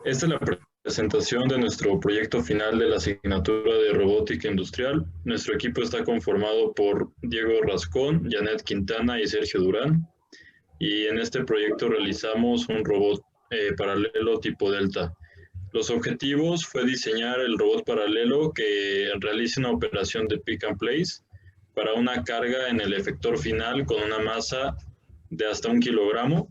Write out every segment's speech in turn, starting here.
Esta es la presentación de nuestro proyecto final de la asignatura de Robótica Industrial. Nuestro equipo está conformado por Diego Rascón, Janet Quintana y Sergio Durán. Y en este proyecto realizamos un robot paralelo tipo Delta. Los objetivos fue diseñar el robot paralelo que realice una operación de pick and place para una carga en el efector final con una masa de hasta 1 kilogramo.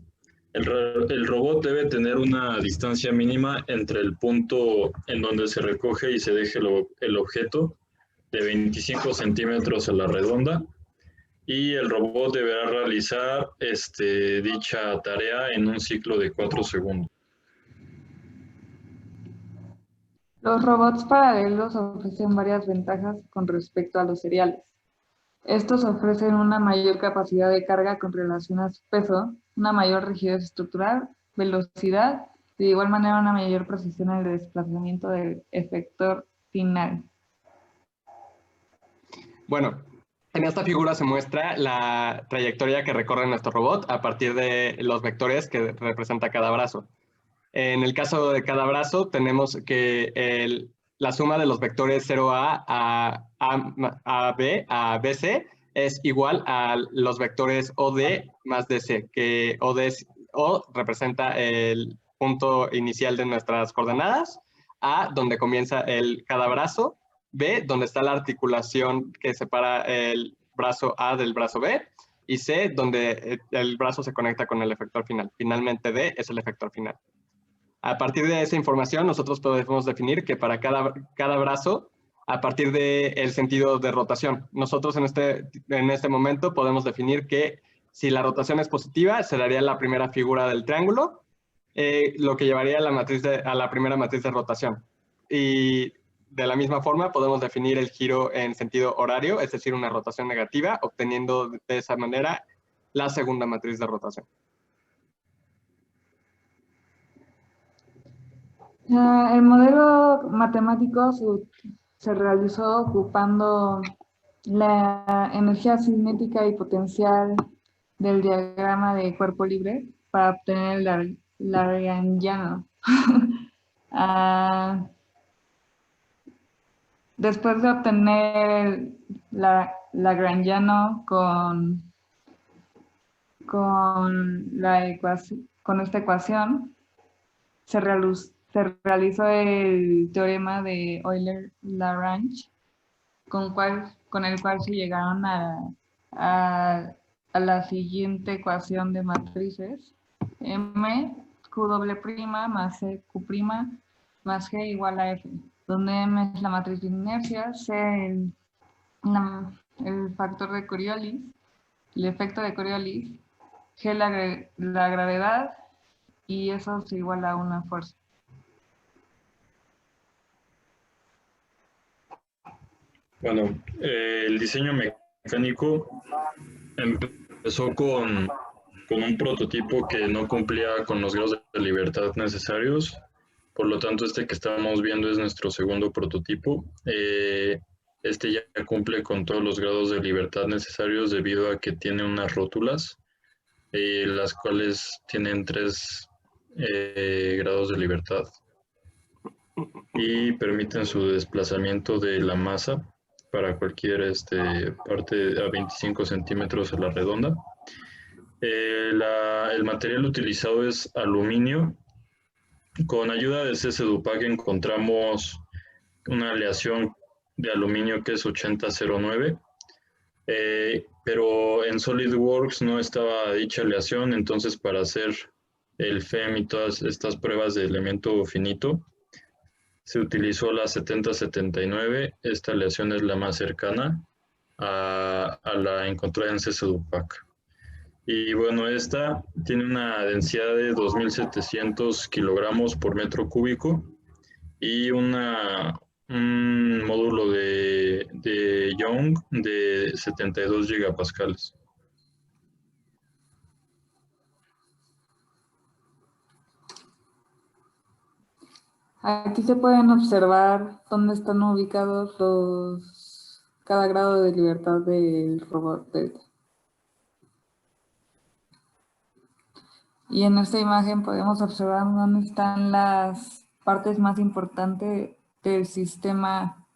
El robot debe tener una distancia mínima entre el punto en donde se recoge y se deje el objeto de 25 centímetros a la redonda, y el robot deberá realizar dicha tarea en un ciclo de 4 segundos. Los robots paralelos ofrecen varias ventajas con respecto a los seriales. Estos ofrecen una mayor capacidad de carga con relación a su peso, una mayor rigidez estructural, velocidad y de igual manera una mayor precisión en el desplazamiento del efector final. Bueno, en esta figura se muestra la trayectoria que recorre nuestro robot a partir de los vectores que representa cada brazo. En el caso de cada brazo tenemos que la suma de los vectores 0A a B a BC es igual a los vectores OD más DC, que O representa el punto inicial de nuestras coordenadas, A donde comienza cada brazo, B donde está la articulación que separa el brazo A del brazo B, y C donde el brazo se conecta con el efector final. Finalmente D es el efector final. A partir de esa información, nosotros podemos definir que para cada brazo, a partir del sentido de rotación, nosotros en este momento podemos definir que si la rotación es positiva, se daría la primera figura del triángulo, lo que llevaría a la primera matriz de rotación. Y de la misma forma, podemos definir el giro en sentido horario, es decir, una rotación negativa, obteniendo de esa manera la segunda matriz de rotación. El modelo matemático se realizó ocupando la energía cinética y potencial del diagrama de cuerpo libre para obtener el lagrangiano. Después de obtener lagrangiano con esta ecuación, se realizó el teorema de Euler-Lagrange, con el cual se llegaron a la siguiente ecuación de matrices: M Q' más C Q' más G igual a F, donde M es la matriz de inercia, C el factor de Coriolis, el efecto de Coriolis, G la gravedad, y eso es igual a una fuerza. Bueno, el diseño mecánico empezó con un prototipo que no cumplía con los grados de libertad necesarios. Por lo tanto, este que estamos viendo es nuestro segundo prototipo. Este ya cumple con todos los grados de libertad necesarios debido a que tiene unas rótulas, las cuales tienen 3 grados de libertad y permiten su desplazamiento de la masa para cualquier parte a 25 centímetros a la redonda. El material utilizado es aluminio. Con ayuda de CSDUPAC encontramos una aleación de aluminio que es 8009, pero en SolidWorks no estaba dicha aleación. Entonces, para hacer el FEM y todas estas pruebas de elemento finito, se utilizó la 7079. Esta aleación es la más cercana a la encontrada en CSDUPAC. Y bueno, esta tiene una densidad de 2700 kilogramos por metro cúbico y un módulo de Young de 72 gigapascales. Aquí se pueden observar dónde están ubicados cada grado de libertad del robot Delta. Y en esta imagen podemos observar dónde están las partes más importantes del sistema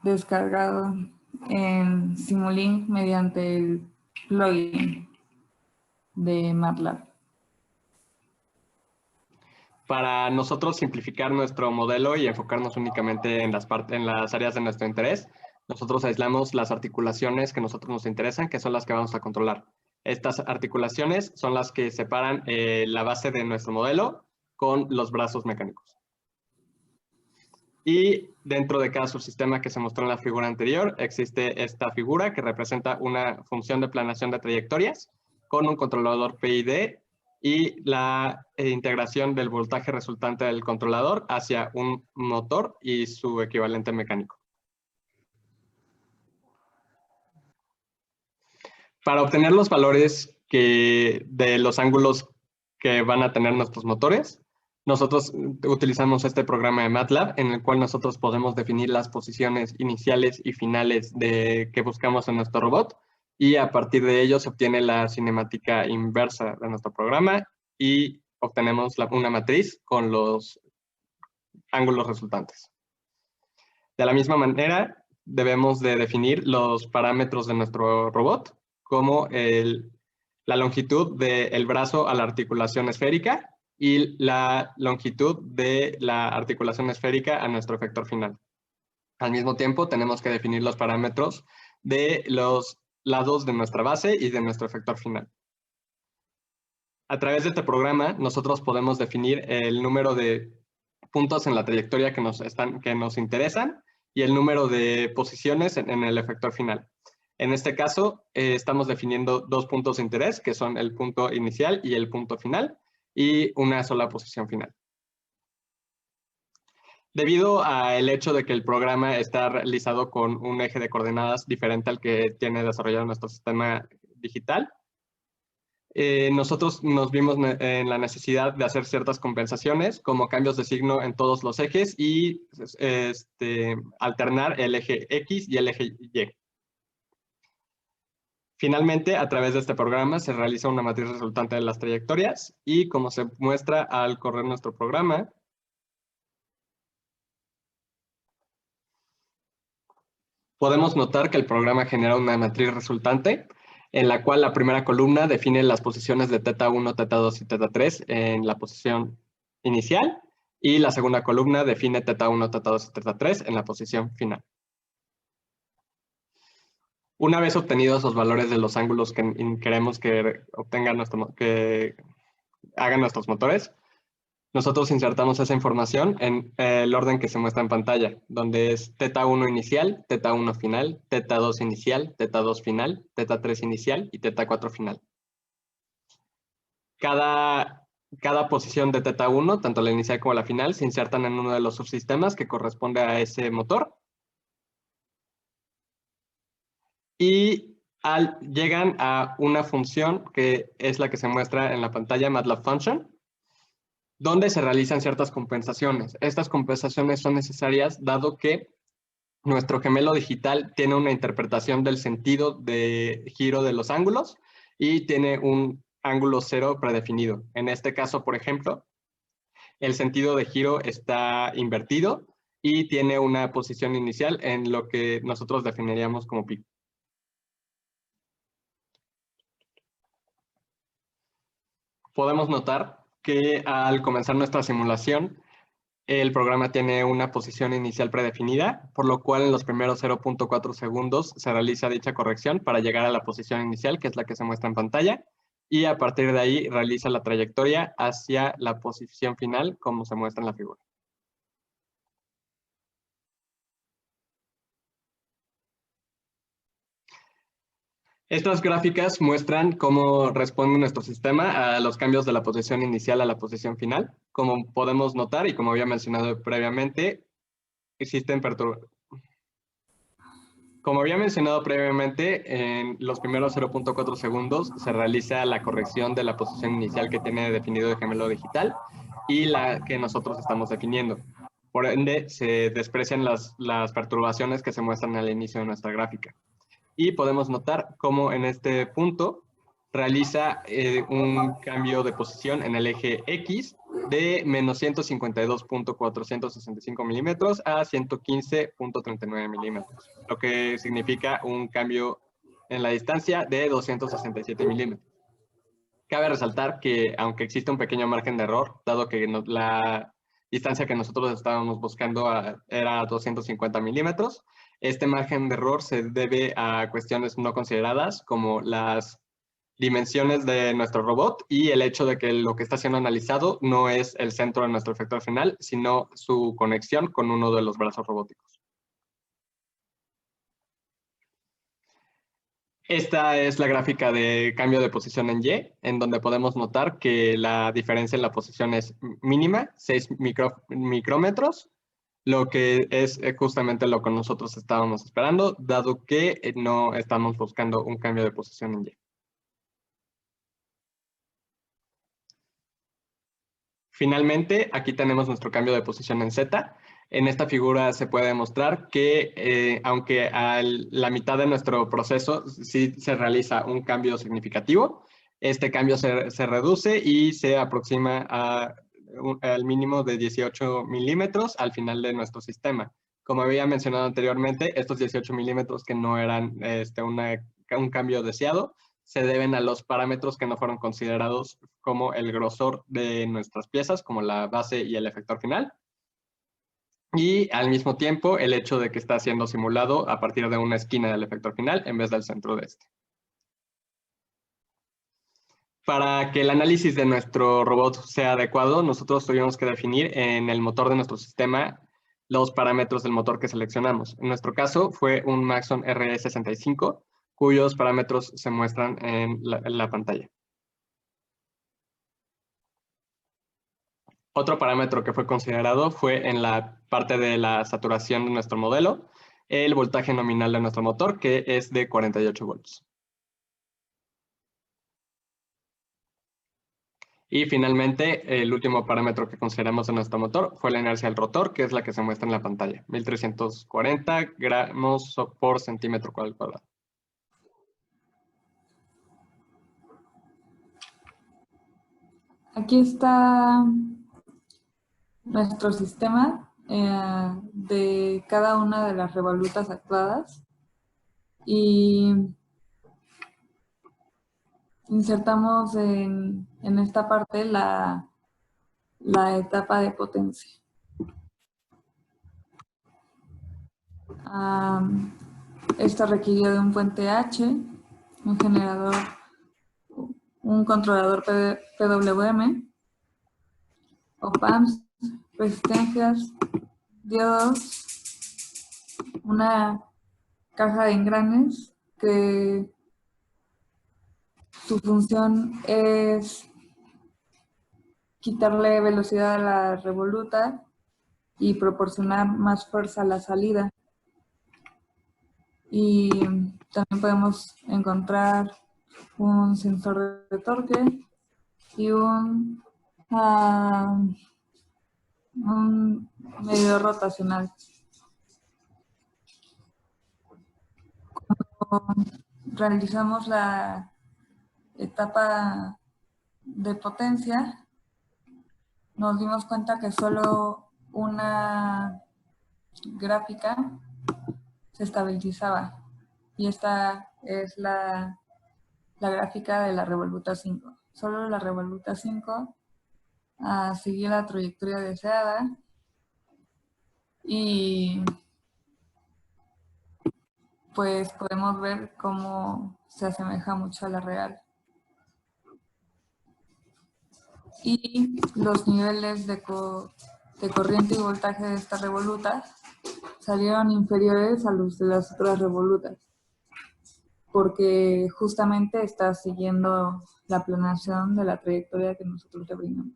descargado en Simulink mediante el plugin de MATLAB. Para nosotros simplificar nuestro modelo y enfocarnos únicamente en las áreas de nuestro interés, nosotros aislamos las articulaciones que a nosotros nos interesan, que son las que vamos a controlar. Estas articulaciones son las que separan la base de nuestro modelo con los brazos mecánicos. Y dentro de cada subsistema que se mostró en la figura anterior, existe esta figura que representa una función de planeación de trayectorias con un controlador PID y la integración del voltaje resultante del controlador hacia un motor y su equivalente mecánico. Para obtener los valores de los ángulos que van a tener nuestros motores, nosotros utilizamos este programa de MATLAB en el cual nosotros podemos definir las posiciones iniciales y finales que buscamos en nuestro robot y a partir de ello se obtiene la cinemática inversa de nuestro programa y obtenemos una matriz con los ángulos resultantes. De la misma manera, debemos de definir los parámetros de nuestro robot como la longitud del brazo a la articulación esférica y la longitud de la articulación esférica a nuestro efector final. Al mismo tiempo, tenemos que definir los parámetros de los lados de nuestra base y de nuestro efector final. A través de este programa, nosotros podemos definir el número de puntos en la trayectoria que nos interesan y el número de posiciones en el efector final. En este caso, estamos definiendo dos puntos de interés, que son el punto inicial y el punto final, y una sola posición final. Debido al hecho de que el programa está realizado con un eje de coordenadas diferente al que tiene desarrollado nuestro sistema digital, nosotros nos vimos en la necesidad de hacer ciertas compensaciones, como cambios de signo en todos los ejes y alternar el eje X y el eje Y. Finalmente, a través de este programa se realiza una matriz resultante de las trayectorias y como se muestra al correr nuestro programa, podemos notar que el programa genera una matriz resultante en la cual la primera columna define las posiciones de θ1, θ2 y θ3 en la posición inicial y la segunda columna define θ1, θ2 y θ3 en la posición final. Una vez obtenidos los valores de los ángulos que queremos que hagan nuestros motores, nosotros insertamos esa información en el orden que se muestra en pantalla, donde es θ1 inicial, θ1 final, θ2 inicial, θ2 final, θ3 inicial y θ4 final. Cada posición de θ1, tanto la inicial como la final, se insertan en uno de los subsistemas que corresponde a ese motor. Y llegan a una función que es la que se muestra en la pantalla, MATLAB Function, donde se realizan ciertas compensaciones. Estas compensaciones son necesarias dado que nuestro gemelo digital tiene una interpretación del sentido de giro de los ángulos y tiene un ángulo cero predefinido. En este caso, por ejemplo, el sentido de giro está invertido y tiene una posición inicial en lo que nosotros definiríamos como pico. Podemos notar que al comenzar nuestra simulación, el programa tiene una posición inicial predefinida, por lo cual en los primeros 0.4 segundos se realiza dicha corrección para llegar a la posición inicial, que es la que se muestra en pantalla, y a partir de ahí realiza la trayectoria hacia la posición final, como se muestra en la figura. Estas gráficas muestran cómo responde nuestro sistema a los cambios de la posición inicial a la posición final. Como podemos notar y como había mencionado previamente, en los primeros 0.4 segundos se realiza la corrección de la posición inicial que tiene definido el gemelo digital y la que nosotros estamos definiendo. Por ende, se desprecian las perturbaciones que se muestran al inicio de nuestra gráfica. Y podemos notar cómo en este punto realiza un cambio de posición en el eje X de menos 152.465 milímetros a 115.39 milímetros, lo que significa un cambio en la distancia de 267 milímetros. Cabe resaltar que, aunque existe un pequeño margen de error, dado que la distancia que nosotros estábamos buscando era 250 milímetros, este margen de error se debe a cuestiones no consideradas, como las dimensiones de nuestro robot y el hecho de que lo que está siendo analizado no es el centro de nuestro efector final, sino su conexión con uno de los brazos robóticos. Esta es la gráfica de cambio de posición en Y, en donde podemos notar que la diferencia en la posición es mínima, 6 micrómetros, lo que es justamente lo que nosotros estábamos esperando, dado que no estamos buscando un cambio de posición en Y. Finalmente, aquí tenemos nuestro cambio de posición en Z. En esta figura se puede demostrar que, aunque a la mitad de nuestro proceso sí se realiza un cambio significativo, este cambio se reduce y se aproxima al mínimo de 18 milímetros al final de nuestro sistema. Como había mencionado anteriormente, estos 18 milímetros que no eran un cambio deseado, se deben a los parámetros que no fueron considerados como el grosor de nuestras piezas, como la base y el efector final. Y al mismo tiempo, el hecho de que está siendo simulado a partir de una esquina del efector final en vez del centro de este. Para que el análisis de nuestro robot sea adecuado, nosotros tuvimos que definir en el motor de nuestro sistema los parámetros del motor que seleccionamos. En nuestro caso fue un Maxon RE65, cuyos parámetros se muestran en la pantalla. Otro parámetro que fue considerado fue en la parte de la saturación de nuestro modelo, el voltaje nominal de nuestro motor, que es de 48 volts. Y finalmente, el último parámetro que consideramos en nuestro motor fue la inercia del rotor, que es la que se muestra en la pantalla, 1340 gramos por centímetro cuadrado. Aquí está nuestro sistema de cada una de las revolutas actuadas y insertamos en esta parte la etapa de potencia. Esta requirió de un puente H, un generador, un controlador PWM, op-amps, resistencias, diodos, una caja de engranes que su función es quitarle velocidad a la revoluta y proporcionar más fuerza a la salida. Y también podemos encontrar un sensor de torque y un medidor rotacional. Cuando realizamos la etapa de potencia, nos dimos cuenta que solo una gráfica se estabilizaba y esta es la gráfica de la revoluta 5. Solo la revoluta 5 siguió la trayectoria deseada y pues podemos ver cómo se asemeja mucho a la real. Y los niveles de corriente y voltaje de esta revoluta salieron inferiores a los de las otras revolutas, porque justamente está siguiendo la planeación de la trayectoria que nosotros le brindamos.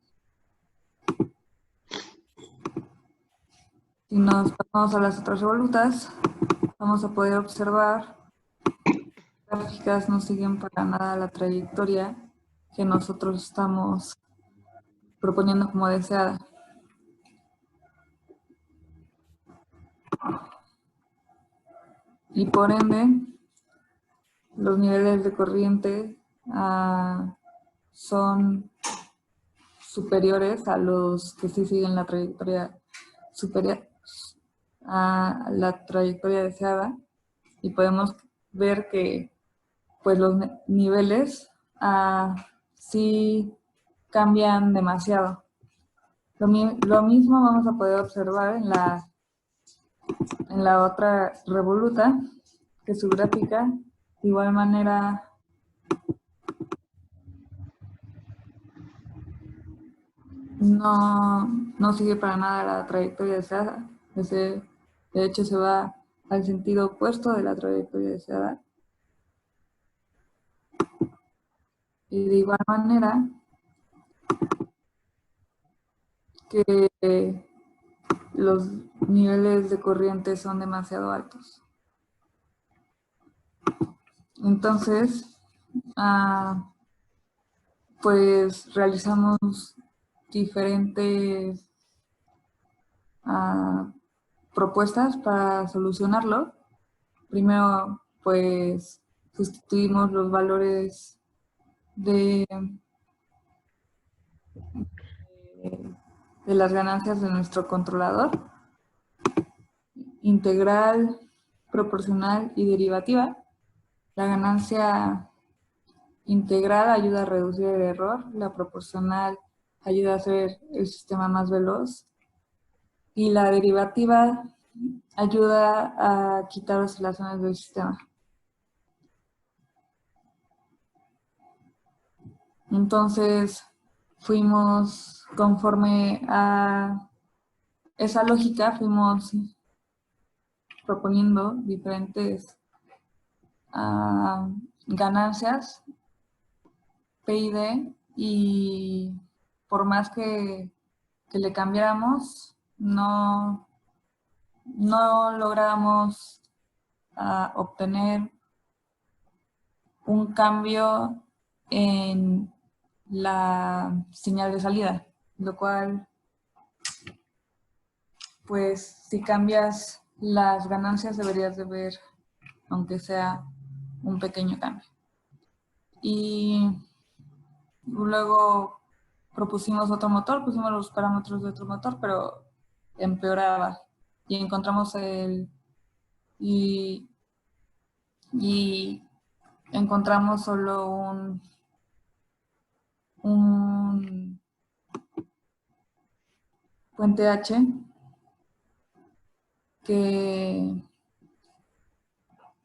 Si nos pasamos a las otras revolutas, vamos a poder observar que las gráficas no siguen para nada la trayectoria que nosotros estamos proponiendo como deseada. Y por ende, los niveles de corriente son superiores a los que sí siguen la trayectoria superior a la trayectoria deseada, y podemos ver que pues los niveles sí cambian demasiado. Lo mismo vamos a poder observar en la otra revoluta, que su gráfica de igual manera no sigue para nada la trayectoria deseada. De hecho, se va al sentido opuesto de la trayectoria deseada. Y de igual manera que los niveles de corriente son demasiado altos. Entonces, pues realizamos diferentes propuestas para solucionarlo. Primero, pues sustituimos los valores de las ganancias de nuestro controlador, integral, proporcional y derivativa. La ganancia integral ayuda a reducir el error, la proporcional ayuda a hacer el sistema más veloz y la derivativa ayuda a quitar oscilaciones del sistema. Entonces, fuimos conforme a esa lógica, fuimos proponiendo diferentes ganancias P y D, y por más que le cambiáramos, no logramos obtener un cambio en la señal de salida, lo cual, pues, si cambias las ganancias deberías de ver, aunque sea un pequeño cambio. Y luego propusimos otro motor, pusimos los parámetros de otro motor, pero empeoraba. Y encontramos y encontramos solo un puente H que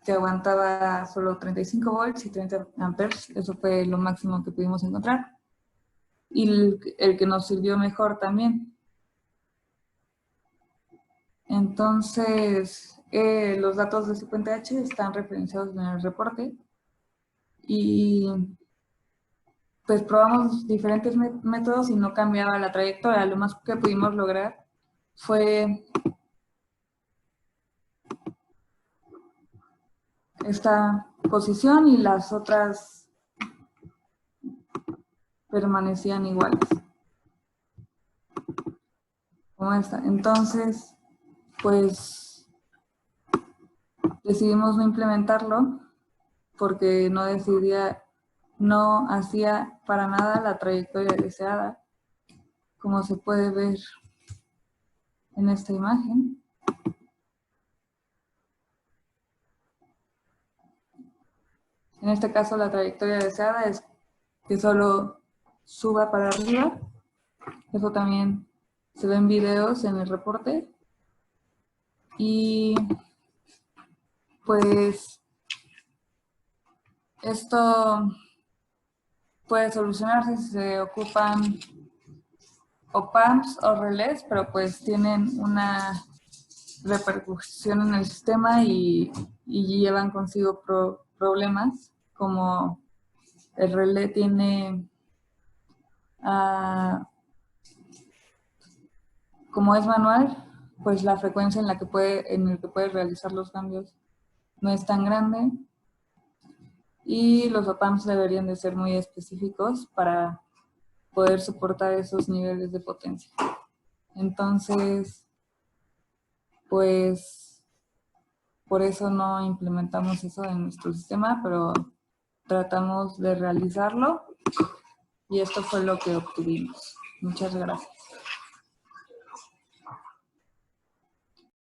aguantaba solo 35 volts y 30 amperes. Eso fue lo máximo que pudimos encontrar. Y el que nos sirvió mejor también. Entonces, los datos de ese puente H están referenciados en el reporte. Y pues probamos diferentes métodos y no cambiaba la trayectoria. Lo más que pudimos lograr fue esta posición, y las otras permanecían iguales, como esta. Entonces, pues decidimos no implementarlo porque no hacía para nada la trayectoria deseada, como se puede ver en esta imagen. En este caso, la trayectoria deseada es que solo suba para arriba. Eso también se ve en videos en el reporte. Y pues esto puede solucionarse si se ocupan op-amps o relés, pero pues tienen una repercusión en el sistema y llevan consigo problemas, como el relé tiene, como es manual, pues la frecuencia en la que puede realizar los cambios no es tan grande, y los op-amps deberían de ser muy específicos para poder soportar esos niveles de potencia. Entonces, pues, por eso no implementamos eso en nuestro sistema, pero tratamos de realizarlo, y esto fue lo que obtuvimos. Muchas gracias.